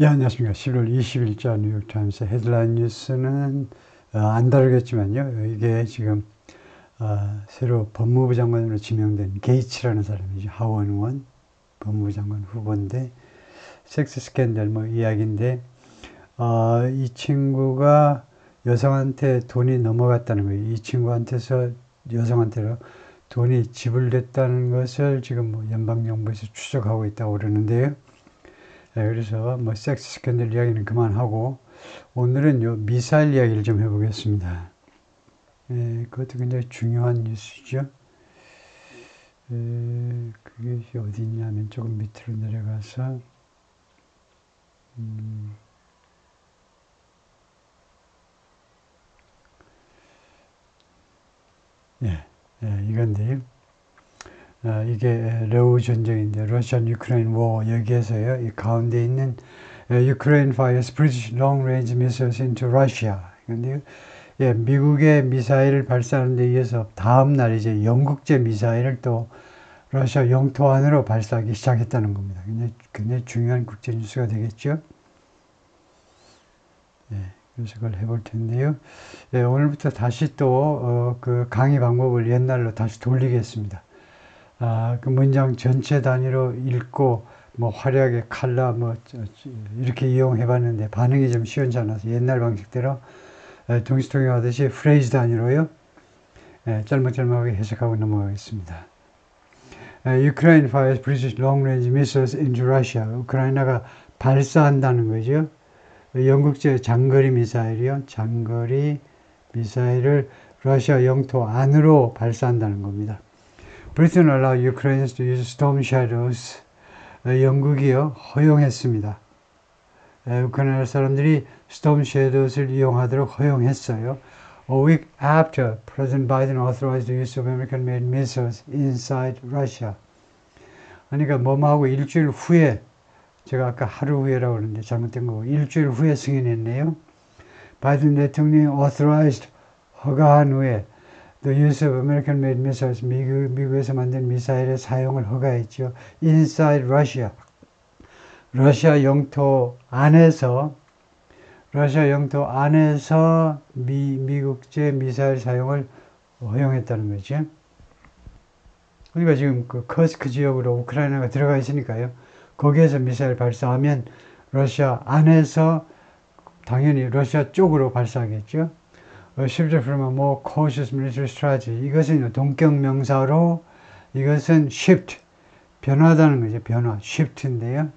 예, 안녕하십니까. 11월 20일자 뉴욕타임스 헤드라인 뉴스는 안 다루겠지만요. 이게 지금 새로 법무부 장관으로 지명된 게이츠라는 사람이죠. 하원의원 법무부 장관 후보인데 섹스 스캔들 뭐 이야기인데 이 친구가 여성한테 돈이 넘어갔다는 거예요. 이 친구한테서 여성한테로 돈이 지불됐다는 것을 지금 뭐 연방정부에서 추적하고 있다고 그러는데요. 그래서 뭐 섹스 스캔들 이야기는 그만하고 오늘은 요 미사일 이야기를 좀 해보겠습니다. 그것도 굉장히 중요한 뉴스죠. 그게 어디 있냐면 조금 밑으로 내려가서 이건데요. 이게 레오 전쟁인데 러시안 유크레인 워 여기에서요. 이 가운데 있는 Ukraine fires British long-range missiles into Russia. 근데 미국의 미사일을 발사하는 데 의해서 다음 날 이제 영국제 미사일을 또 러시아 영토 안으로 발사하기 시작했다는 겁니다. 굉장히 중요한 국제 뉴스가 되겠죠. 그래서 그걸 해볼 텐데요. 오늘부터 다시 또 그 강의 방법을 옛날로 다시 돌리겠습니다. 그 문장 전체 단위로 읽고 뭐 화려하게 칼라 뭐 이렇게 이용해 봤는데 반응이 좀 시원치 않아서 옛날 방식대로 동시통역하듯이 프레이즈 단위로요. 짤막짤막하게 해석하고 넘어가겠습니다. Ukraine fires British long-range missiles into Russia. 우크라이나가 발사한다는 거죠. 영국제 장거리 미사일이요. 장거리 미사일을 러시아 영토 안으로 발사한다는 겁니다. Britain allowed Ukrainians to use storm shadows. 영국이요. 허용했습니다. 우크라이나 사람들이 storm shadows를 이용하도록 허용했어요. A week after President Biden authorized the use of American-made missiles inside Russia. 그러니까 뭐하고 일주일 후에 제가 아까 하루 후에라고 그러는데 잘못된 거고 일주일 후에 승인했네요. 바이든 대통령이 authorized 허가한 후에 The use of American-made missiles, 미국에서 만든 미사일의 사용을 허가했죠. Inside Russia, 러시아 영토 안에서 미국제 미사일 사용을 허용했다는 거죠. 우리가 지금 그 커스크 지역으로 우크라이나가 들어가 있으니까요. 거기에서 미사일 발사하면 러시아 안에서 당연히 러시아 쪽으로 발사하겠죠. 실제로 그러면 more cautious military strategy. 이것은 동격 명사로 이것은 shift, 변화다는 거죠. 변화, shift인데요.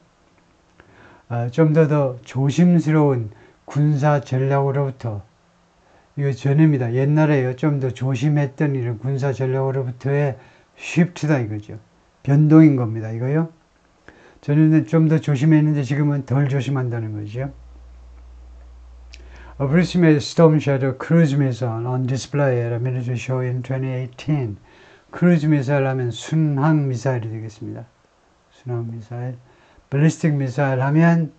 좀 더 조심스러운 군사 전략으로부터 이거 전입니다. 옛날에요. 좀 더 조심했던 이런 군사 전략으로부터의 shift다 이거죠. 변동인 겁니다. 이거요. 전에는 좀 더 조심했는데 지금은 덜 조심한다는 거죠. A British-made Storm Shadow cruise missile on display at a military show in 2018. 크루즈 미사일 하면 순항 미사일이 되겠습니다. 순항 미사일. ballistic 미사일 하면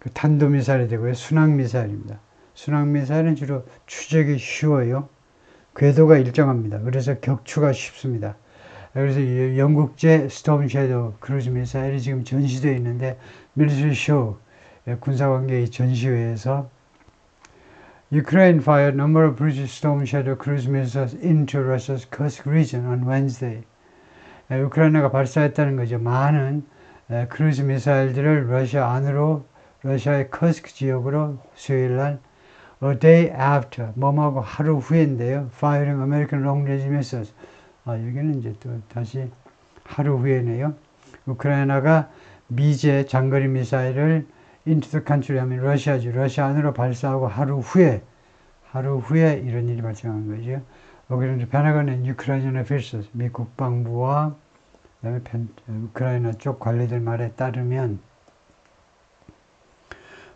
그 탄도 미사일이 되고요. 순항 미사일입니다. 순항 미사일은 주로 추적이 쉬워요. 궤도가 일정합니다. 그래서 격추가 쉽습니다. 그래서 영국제 스톰 섀도우 크루즈 미사일이 지금 전시되어 있는데 밀리터리 쇼 군사관계의 전시회에서 Ukraine fired a number of British Storm Shadow cruise missiles into Russia's Kursk region on Wednesday. 우크라이나가 발사했다는 거죠. 많은 크루즈 미사일들을 러시아 안으로 러시아의 커스크 지역으로 수요일 날 A day after 뭐하고 하루 후인데요. Firing American long-range missiles. 여기는 이제 또 다시 하루 후에네요. 우크라이나가 미제 장거리 미사일을 into the country 하면 러시아죠. 러시아 안으로 발사하고 하루 후에 이런 일이 발생한 거죠. 여기는 Pentagon and Ukrainian officials, 미 국방부와 그다음에 우크라이나 쪽 관리들 말에 따르면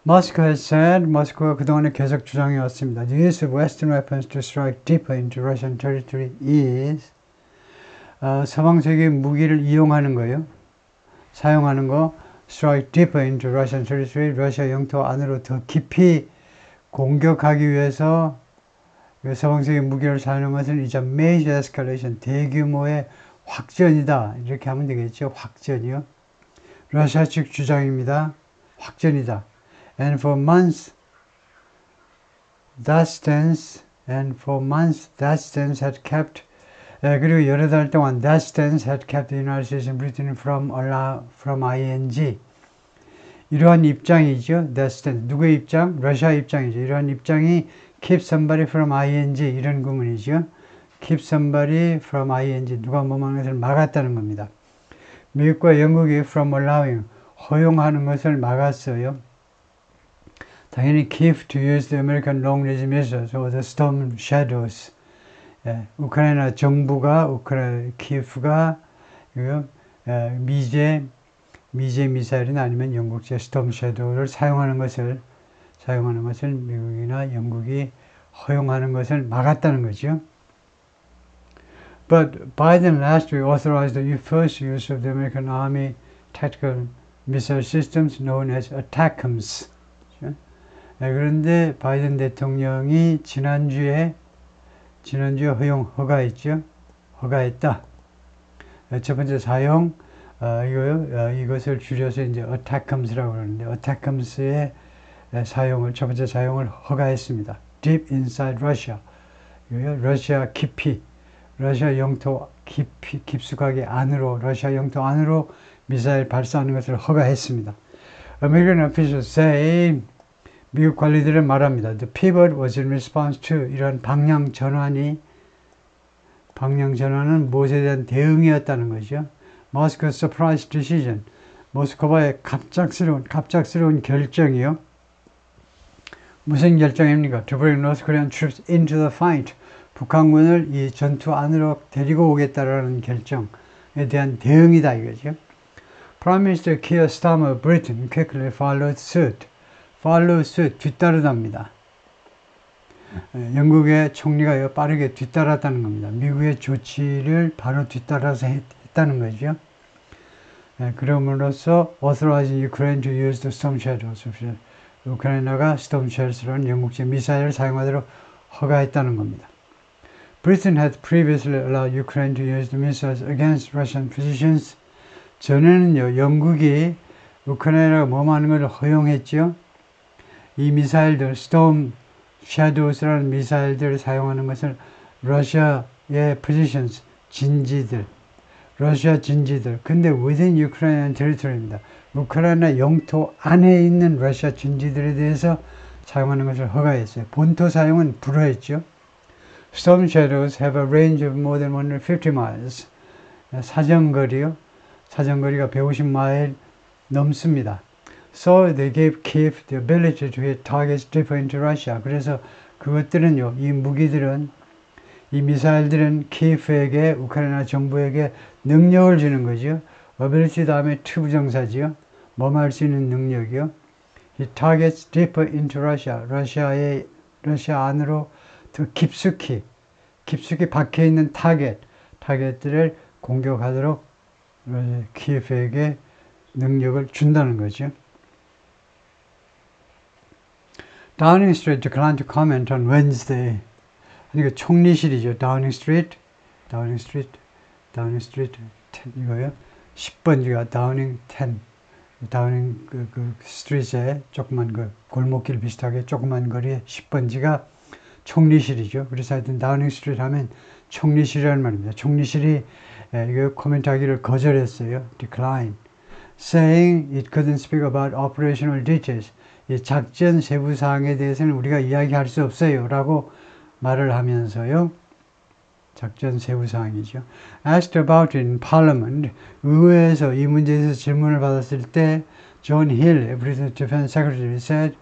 Moscow has said, 모스크바가 그동안에 계속 주장해 왔습니다. The use of Western weapons to strike deeper into Russian territory is 서방 세계의 무기를 이용하는 거예요. 사용하는 거 strike deeper into Russian territory, 러시아 영토 안으로 더 깊이 공격하기 위해서 서방 세계 무기를 사용하는 것은 이제 major escalation, 대규모의 확전이다. 이렇게 하면 되겠죠. 확전이요. 러시아 측 주장입니다. 확전이다. And for months that stance had kept 그리고 여러 달 동안 that stance had kept the United States and Britain from ing 이러한 입장이죠. that stance 누구의 입장? 러시아 입장이죠. 이러한 입장이 keep somebody from ing 이런 구문이죠. keep somebody from ing 누가 뭐하는 것을 막았다는 겁니다. 미국과 영국이 from allowing 허용하는 것을 막았어요. 당연히 keep to use the American long-range missiles or the storm shadows. 우크라이나 정부가 키예프가 미제 미사일이나 아니면 영국제 스톰 섀도우를 사용하는 것을 미국이나 영국이 허용하는 것을 막았다는 거죠. But Biden last week authorized the first use of the American Army tactical missile systems known as ATACMS. 그런데 바이든 대통령이 지난주에 허가했다. 첫 번째 사용, 이것을 줄여서 이제 ATACMS라고 그러는데, ATACMS의 첫 번째 사용을 허가했습니다. Deep inside Russia. 러시아 깊이, 러시아 영토 깊숙하게 안으로, 러시아 영토 안으로 미사일 발사하는 것을 허가했습니다. American officials say, 미국 관리들은 말합니다. The pivot was in response to 이런 방향 전환은 무엇에 대한 대응이었다는 거죠. Moscow's surprise decision. 모스크바의 갑작스러운 결정이요. 무슨 결정입니까? To bring North Korean troops into the fight. 북한군을 이 전투 안으로 데리고 오겠다라는 결정에 대한 대응이다 이거죠. Prime Minister Keir Starmer of Britain quickly followed suit. 뒤따르답니다. 영국의 총리가 빠르게 뒤따랐다는 겁니다. 미국의 조치를 바로 뒤따라서 했다는 거죠. 그럼으로써 authorizing Ukraine to use the storm shadows. 우크라이나가 storm shadow라는 영국제 미사일을 사용하도록 허가했다는 겁니다. Britain had previously allowed Ukraine to use the missiles against Russian positions. 전에는요, 영국이 우크라이나가 뭐하는 것을 허용했죠. 이 미사일들, Storm Shadows라는 미사일들을 사용하는 것을 러시아의 positions, 러시아 진지들. 근데 within Ukrainian territory입니다. 우크라이나 영토 안에 있는 러시아 진지들에 대해서 사용하는 것을 허가했어요. 본토 사용은 불허했죠. Storm Shadows have a range of more than 150 miles. 사정거리가 150마일 넘습니다. So they gave Kiev the ability to hit targets deeper into Russia. 그래서 그것들은요, 이 무기들은, 이 미사일들은 키예프에게, 우크라이나 정부에게 능력을 주는 거죠. ability 다음에 to 부정사지요. 뭐할 수 있는 능력이요. Hit targets deeper into Russia. 러시아 안으로 더 깊숙이 박혀 있는 타겟들을 공격하도록 키예프에게 능력을 준다는 거죠. Downing Street declined to comment on Wednesday. 그러니까 총리실이죠. Downing Street 이거요. 10번지가 Downing 10. Downing 스트리트에 조그만 골목길 비슷하게 조그만 거리에 10번지가 총리실이죠. 그래서 하여튼 Downing Street 하면 총리실이라는 말입니다. 총리실이 이거 코멘트하기를 거절했어요. Decline. Saying it couldn't speak about operational details. 이 작전 세부 사항에 대해서는 우리가 이야기할 수 없어요. 라고 말을 하면서요. 작전 세부 사항이죠. Asked about it in Parliament. 의회에서 이 문제에 대해서 질문을 받았을 때 John Hill, British Defense Secretary, said,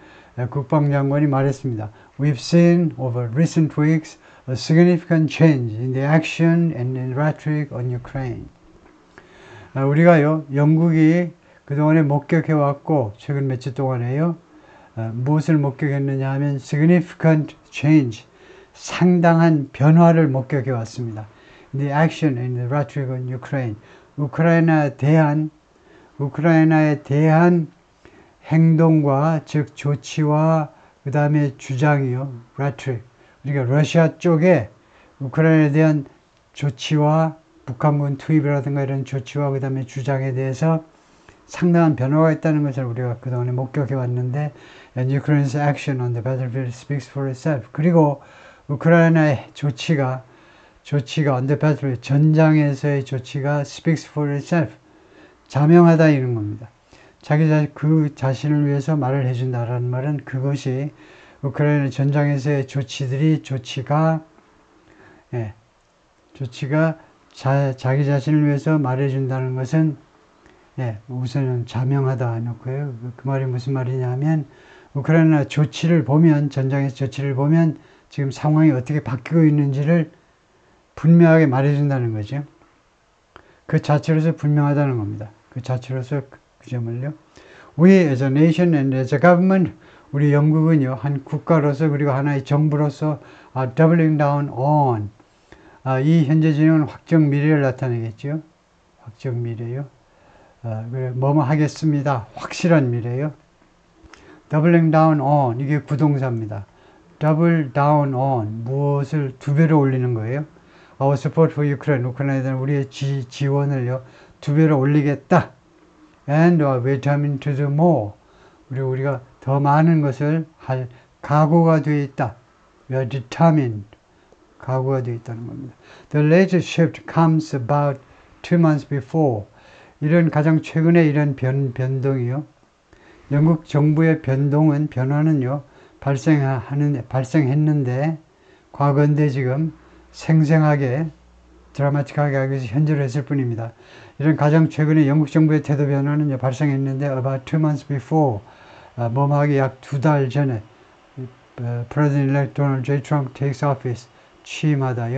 국방장관이 말했습니다. We've seen over recent weeks a significant change in the action and in rhetoric on Ukraine. 우리가요, 영국이 그동안에 목격해왔고, 최근 며칠 동안에요, 무엇을 목격했느냐 하면 significant change, 상당한 변화를 목격해왔습니다. The action and the rhetoric on Ukraine. 우크라이나에 대한 행동과, 즉 조치와 그 다음에 주장이요, rhetoric. 그러니까 러시아 쪽에 우크라이나에 대한 조치와 북한군 투입이라든가 이런 조치와 그 다음에 주장에 대해서 상당한 변화가 있다는 것을 우리가 그동안에 목격해 왔는데, and Ukraine's action on the battlefield speaks for itself. 그리고 우크라이나의 조치가 on the battlefield, 전장에서의 조치가 speaks for itself, 자명하다 이런 겁니다. 그 자신을 위해서 말을 해준다라는 말은 그것이 우크라이나 전장에서의 조치가 자기 자신을 위해서 말해준다는 것은 우선은 자명하다 해놓고요. 그 말이 무슨 말이냐면 우크라이나 조치를 보면, 전장에서 조치를 보면 지금 상황이 어떻게 바뀌고 있는지를 분명하게 말해준다는 거죠. 그 자체로서 분명하다는 겁니다. 그 자체로서 그 점을요. We as a nation and as a government, 우리 영국은요, 한 국가로서 그리고 하나의 정부로서 are doubling down on, 이 현재 진영은 확정 미래를 나타내겠죠. 확정 미래요. 뭐뭐 하겠습니다. 확실한 미래요. doubling down on, 이게 구동사입니다. double down on, 무엇을 두 배로 올리는 거예요. Our support for Ukraine, 우크라이나에 대한 우리의 지원을요, 두 배로 올리겠다. And we're determined to do more. 우리가 더 많은 것을 할 각오가 되어 있다. We are determined. 각오가 되어 있다는 겁니다. The latest shift comes about 2 months before. 이런 가장 최근에 이런 변동이요. 영국 정부의 변화는요, 발생했는데, 과거인데 지금 생생하게, 드라마틱하게 하기 위해서 현재로 했을 뿐입니다. 이런 가장 최근에 영국 정부의 태도 변화는요, 발생했는데, about 2 months before, 뭐하기 약 2달 전에, President-elect Donald J. Trump takes office, 취임하기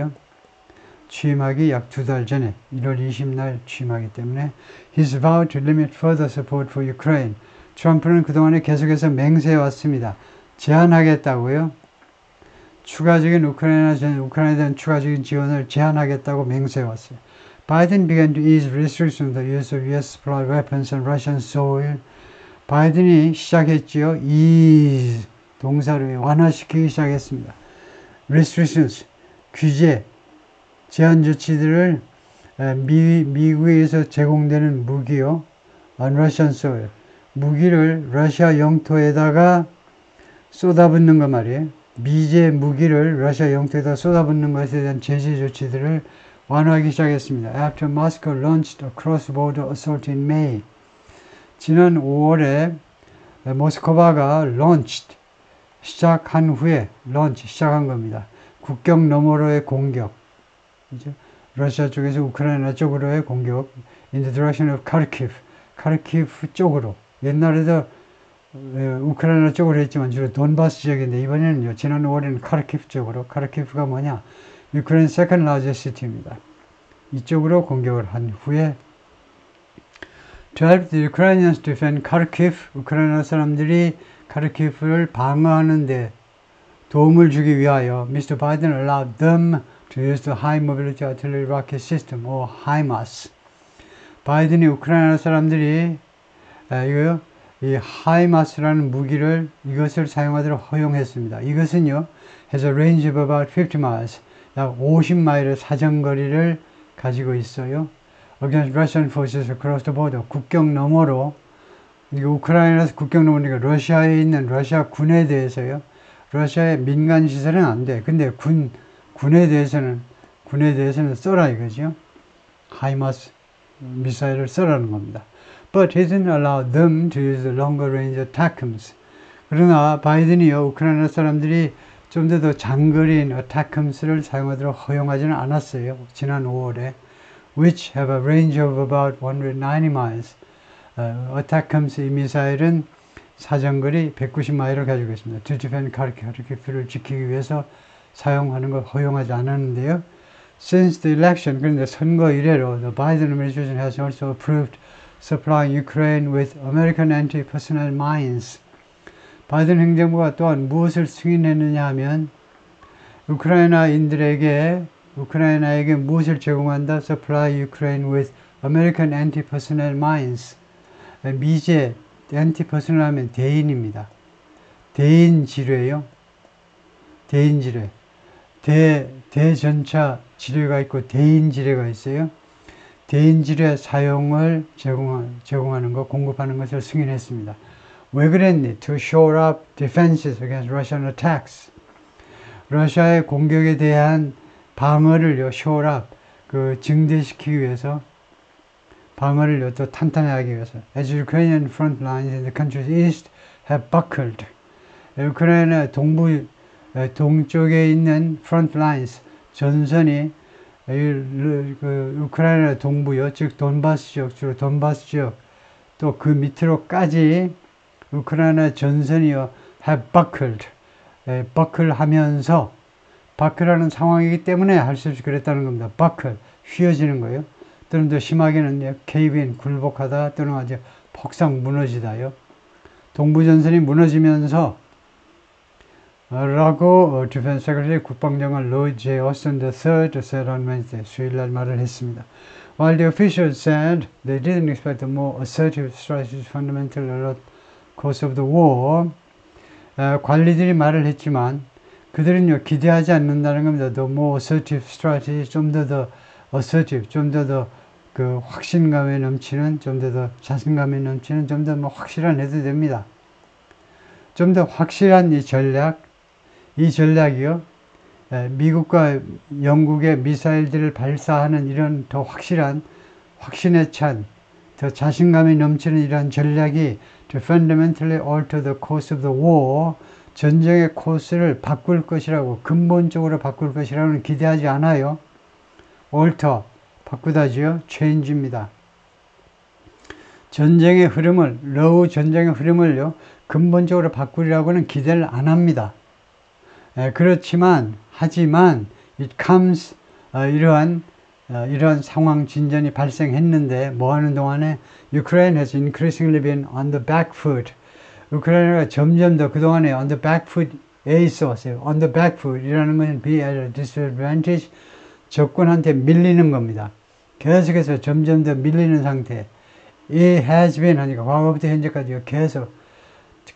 약 2달 전에 1월 20날 취임하기 때문에 He's vowed to limit further support for Ukraine. 트럼프는 그동안에 계속해서 맹세해 왔습니다. 제한하겠다고요. 추가적인 우크라이나에 대한 추가적인 지원을 제한하겠다고 맹세해 왔어요. Biden began to ease restrictions on the use of U.S. supplied weapons on Russian soil. 바이든이 시작했지요. ease 동사로 완화시키기 시작했습니다. restrictions 규제 제한 조치들을 미국에서 제공되는 무기요. on Russian soil. 무기를 러시아 영토에다가 쏟아붓는 거 말이에요. 미제 무기를 러시아 영토에다 쏟아붓는 것에 대한 제재 조치들을 완화하기 시작했습니다. After Moscow launched a cross-border assault in May. 지난 5월에 모스크바가 launched, 시작한 겁니다. 국경 너머로의 공격. 그죠? 러시아 쪽에서 우크라이나 쪽으로의 공격. In the direction of Kharkiv. 카르키프 쪽으로. 옛날에도 우크라이나 쪽으로 했지만 주로 돈바스 지역인데 이번에는요, 지난 5월에는 카르키프 쪽으로. 카르키프가 뭐냐? 우크라이나 second largest city입니다. 이쪽으로 공격을 한 후에 To help the Ukrainians defend Kharkiv, 우크라이나 사람들이 카르키프를 방어하는데 도움을 주기 위하여 Mr. Biden allowed them to use the High Mobility Artillery Rocket System, or HIMARS. 바이든이 우크라이나 사람들이 이 하이마스라는 무기를 이것을 사용하도록 허용했습니다. 이것은요, has a range of about 50 miles, 약 50마일의 사정거리를 가지고 있어요. Against Russian forces across the border, 국경 너머로, 우크라이나에서 국경 너머니까 러시아에 있는 러시아 군에 대해서요. 러시아의 민간 시설은 안 돼. 근데 군에 대해서는 써라 이거죠. 하이마스 미사일을 써라는 겁니다. But he didn't allow them to use the longer range ATACMS. 그러나 바이든이요, 우크라이나 사람들이 좀 더 장거리인 ATACMS를 사용하도록 허용하지는 않았어요. 지난 5월에. Which have a range of about 190 miles. ATACMS 이 미사일은 사정거리 190마일을 가지고 있습니다. To defend Kharkiv를 지키기 위해서 사용하는 걸 허용하지 않았는데요. Since the election, 그런데 선거 이래로 the Biden administration has also approved supplying Ukraine with American anti-personnel mines. 바이든 행정부가 또한 무엇을 승인했느냐 하면 우크라이나에게 무엇을 제공한다? Supply Ukraine with American anti-personnel mines. 미제 anti-personnel 하면 대인입니다. 대인지뢰요. 대전차 지뢰가 있고 대인지뢰가 있어요. 대인질의 사용을 제공하는 것, 공급하는 것을 승인했습니다. 왜 그랬니? To shore up defenses against Russian attacks. 러시아의 공격에 대한 방어를요, shore up, 증대시키기 위해서, 방어를요, 또 탄탄하게 하기 위해서. As Ukrainian front lines in the country's east have buckled. 우크라이나 동쪽에 있는 front lines, 전선이 우크라이나 동부요, 즉 돈바스 지역, 주로 돈바스 지역, 또 그 밑으로까지 우크라이나 전선이요, have buckled, 버클하면서, 버클하는 상황이기 때문에 할 수 없이 그랬다는 겁니다. 버클, 휘어지는 거예요. 또는 더 심하게는 cave-in, 굴복하다, 또는 아주 폭삭 무너지다요. 동부전선이 무너지면서 라고 디펜스 세크레터리 국방장관 로이드 J. Austin III said on Wednesday, 수요일날 말을 했습니다. While the officials said they didn't expect a more assertive strategy fundamental along the course of the war, 관리들이 말을 했지만 그들은요 기대하지 않는다는 겁니다. The more assertive strategy, 좀 더 assertive, 좀 더 그 확신감에 넘치는, 좀 더 자신감에 넘치는, 좀 더 뭐 확실한 해도 됩니다. 좀 더 확실한 이 전략이요. 미국과 영국의 미사일들을 발사하는 이런 더 확실한, 확신에 찬, 더 자신감이 넘치는 이러한 전략이 to fundamentally alter the course of the war, 전쟁의 코스를 바꿀 것이라고, 근본적으로 바꿀 것이라고는 기대하지 않아요. alter, 바꾸다지요. change입니다. 전쟁의 흐름을, 러우 전쟁의 흐름을요, 근본적으로 바꾸리라고는 기대를 안 합니다. 하지만 it comes, 이러한 상황 진전이 발생했는데 뭐 하는 동안에 Ukraine has increasingly been on the back foot. 우크라이나가 점점 더 그동안에 on the back foot에 있어 왔어요. on the back foot 이라는 것은 be at a disadvantage, 적군한테 밀리는 겁니다. 계속해서 점점 더 밀리는 상태. It has been 하니까 과거부터 현재까지 계속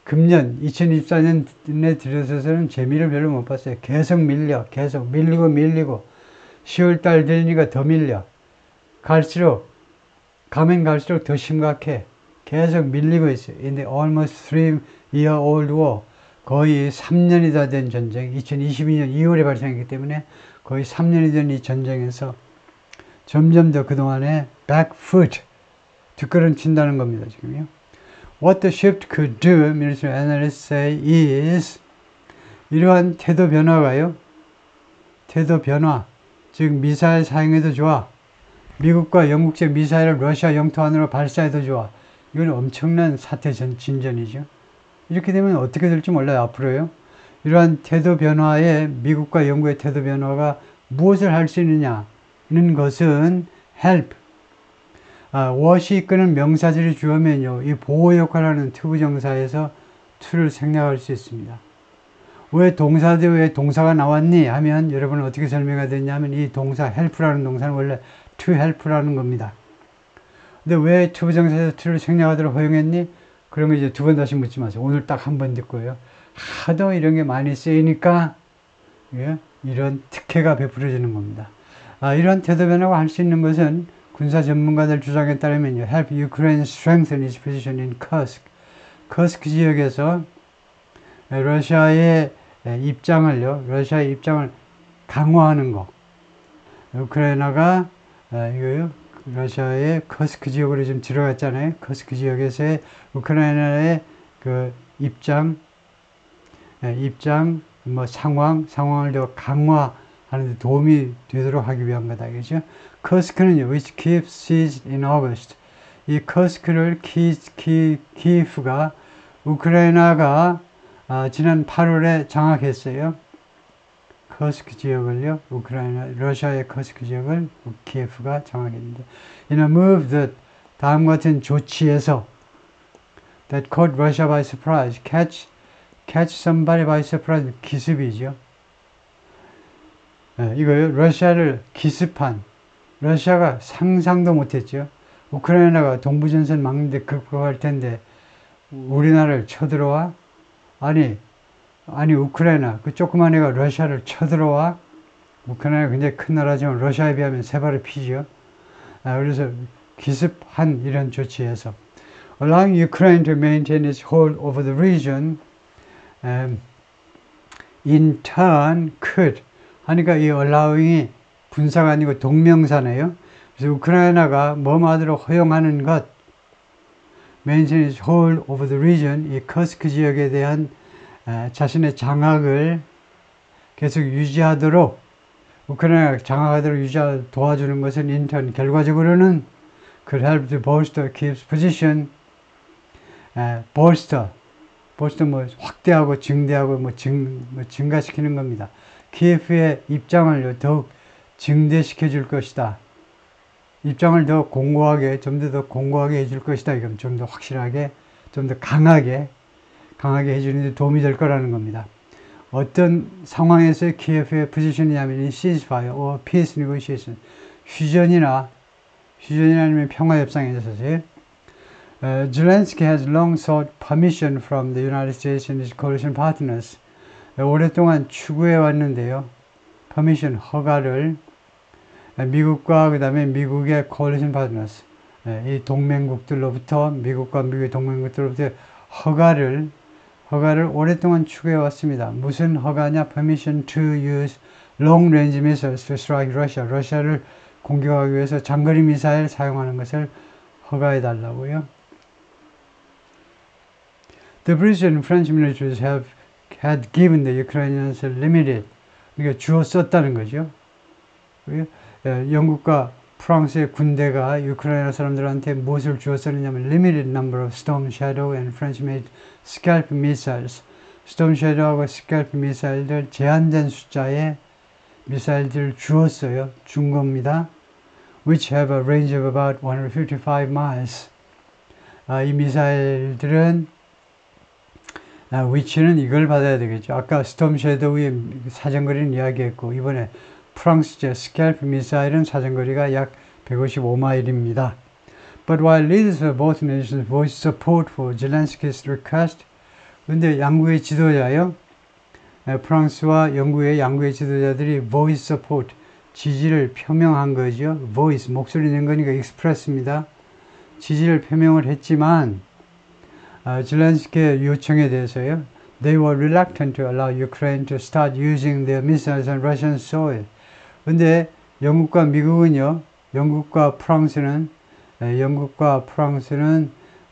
금년 2024년에 들어서서는 재미를 별로 못 봤어요. 계속 밀리고 10월달 되니까 더 밀려. 가면 갈수록 더 심각해. 계속 밀리고 있어요. In the almost 3-year-old war, 거의 3년이 다 된 전쟁, 2022년 2월에 발생했기 때문에 거의 3년이 된 이 전쟁에서 점점 더 그동안에 back foot, 뒷걸음친다는 겁니다. 지금요. What the shift could do, military analysts say, is 이러한 태도 변화가요. 태도 변화, 즉 미사일 사용해도 좋아. 미국과 영국제 미사일을 러시아 영토 안으로 발사해도 좋아. 이건 엄청난 사태 진전이죠. 이렇게 되면 어떻게 될지 몰라요. 앞으로요. 이러한 태도 변화에 미국과 영국의 태도 변화가 무엇을 할 수 있느냐는 것은 help. what이 이끄는 명사절이 주어면요. 이 보호 역할을 하는 투부정사에서 to를 생략할 수 있습니다. 왜 동사가 나왔니? 하면 여러분은 어떻게 설명해야 되냐면 이 동사 help라는 동사는 원래 to help라는 겁니다. 근데 왜 투부정사에서 to를 생략하도록 허용했니? 그런 거 이제 두 번 다시 묻지 마세요. 오늘 딱 한 번 듣고요. 하도 이런 게 많이 쓰이니까 이런 특혜가 베풀어지는 겁니다. 이런 태도 변화가 할 수 있는 것은 군사 전문가들 주장에 따르면요. help Ukraine strengthen its position in Kursk. 커스크 지역에서 러시아의 입장을 강화하는 거. 우크라이나가 러시아의 커스크 지역으로 지금 들어갔잖아요. 커스크 지역에서의 우크라이나의 그 입장, 상황을 더 강화하는 데 도움이 되도록 하기 위한 거다. 그죠? 커스크는요, which Kyiv seized in August. 이 커스크를 키이프가 우크라이나가 지난 8월에 장악했어요. 커스크 지역을요, 러시아의 커스크 지역을 키예프가 장악했는데, in a move that, 다음과 같은 조치에서, that caught Russia by surprise, catch somebody by surprise, 기습이죠. 이거요, 러시아를 기습한, 러시아가 상상도 못했죠. 우크라이나가 동부전선 막는데 극복할 텐데, 우리나라를 쳐들어와? 아니, 우크라이나, 그 조그만 애가 러시아를 쳐들어와? 우크라이나가 굉장히 큰 나라지만 러시아에 비하면 세 발의 피죠. 그래서 기습한 이런 조치에서 allowing Ukraine to maintain its hold over the region in turn could 하니까 이 allowing이 분사가 아니고 동명사네요. 그래서 우크라이나가 뭐뭐하도록 허용하는 것 maintain its hold over the region 이 커스크 지역에 대한 자신의 장악을 계속 유지하도록 우크라이나가 장악하도록 도와주는 것은 인턴 결과적으로는 could help to bolster Kiev's position bolster 뭐 확대하고 증대하고 증가시키는 겁니다. 키예프의 입장을 더욱 증대시켜 줄 것이다. 입장을 더 공고하게 좀 더 공고하게 해줄 것이다. 이건 좀 더 확실하게 좀 더 강하게 해주는 데 도움이 될 거라는 겁니다. 어떤 상황에서 키예프의 포지션이냐면 ceasefire or peace negotiation 휴전이나 아니면 평화협상에 있어서요. Zelensky has long sought permission from the United States and its coalition partners. 오랫동안 추구해 왔는데요. permission, 허가를 미국과 그 다음에 미국의 coalition partners, 이 동맹국들로부터 미국과 미국의 동맹국들로부터 허가를 오랫동안 추구해 왔습니다. 무슨 허가냐? permission to use long-range missiles to strike Russia. 러시아를 공격하기 위해서 장거리 미사일 사용하는 것을 허가해 달라고요. The British and French militaries had given the Ukrainians limited, 그러니까 주었었다는 거죠. 영국과 프랑스의 군대가 우크라이나 사람들한테 무엇을 주었었느냐면 limited number of Storm Shadow and French-made Scalp missiles. Storm Shadow하고 Scalp 미사일들 제한된 숫자의 미사일들을 주었어요. 준 겁니다. Which have a range of about 155 miles. 이 미사일들은 위치는 이걸 받아야 되겠죠. 아까 스톰 섀도우의 사정거리는 이야기했고 이번에 프랑스제 스캘프 미사일은 사정거리가 약 155마일입니다. But while leaders of both nations voiced support for Zelensky's request, 근데 양국의 지도자요, 프랑스와 영국의 양국의 지도자들이 voice support, 지지를 표명한 거죠. voice, 목소리 낸 거니까 express입니다. 지지를 표명을 했지만 젤렌스키의 요청에 대해서요. They were reluctant to allow Ukraine to start using their missiles on Russian soil. 근데 영국과 미국은요. 영국과 프랑스는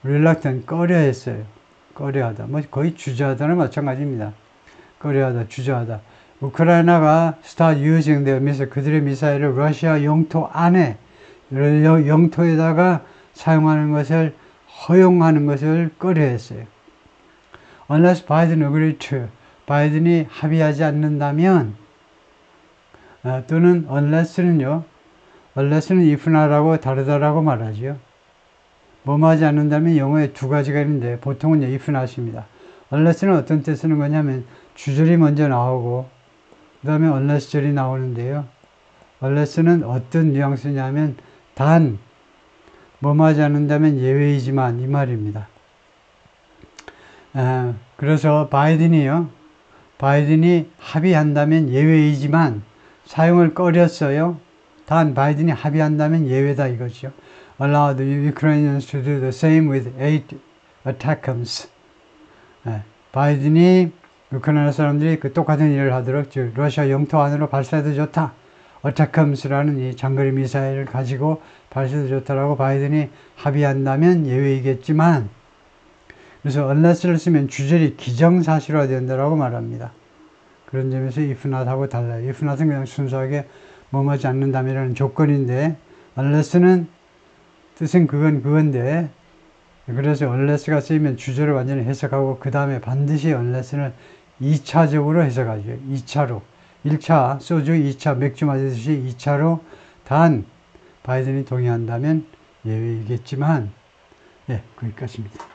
reluctant, 꺼려했어요. 꺼려하다. 뭐 거의 주저하다는 마찬가지입니다. 꺼려하다, 주저하다. 우크라이나가 start using their missile, 그들의 미사일을 러시아 영토 안에, 영토에다가 사용하는 것을 허용하는 것을 꺼려했어요. Unless Biden agreed to, 바이든이 합의하지 않는다면, 또는 unless는요, unless는 if not하고 다르다라고 말하죠. 뭐하지 않는다면 영어에 두 가지가 있는데 보통은 if not입니다. unless는 어떤 때 쓰는 거냐면 주절이 먼저 나오고 그 다음에 unless절이 나오는데요. unless는 어떤 뉘앙스냐면 단 뭐하지 않는다면 예외이지만 이 말입니다. 그래서 바이든이 합의한다면 예외이지만 사용을 꺼렸어요. 단 바이든이 합의한다면 예외다 이거죠. Allow the Ukrainians to do the same with 8 ATACMS. 바이든이 우크라이나 사람들이 그 똑같은 일을 하도록 즉 러시아 영토 안으로 발사해도 좋다. ATACMS라는 이 장거리 미사일을 가지고 발사해도 좋다라고 바이든이 합의한다면 예외이겠지만 그래서 unless를 쓰면 주절이 기정사실화 된다라고 말합니다. 그런 점에서 if not하고 달라요. if not은 그냥 순수하게 뭐하지 않는다면이라는 조건인데 unless는 뜻은 그건데 그래서 unless가 쓰이면 주절을 완전히 해석하고 그 다음에 반드시 unless는 2차적으로 해석하죠. 2차로 1차 소주, 2차 맥주 마시듯이 2차로 단 바이든이 동의한다면 예외이겠지만 거기까지입니다.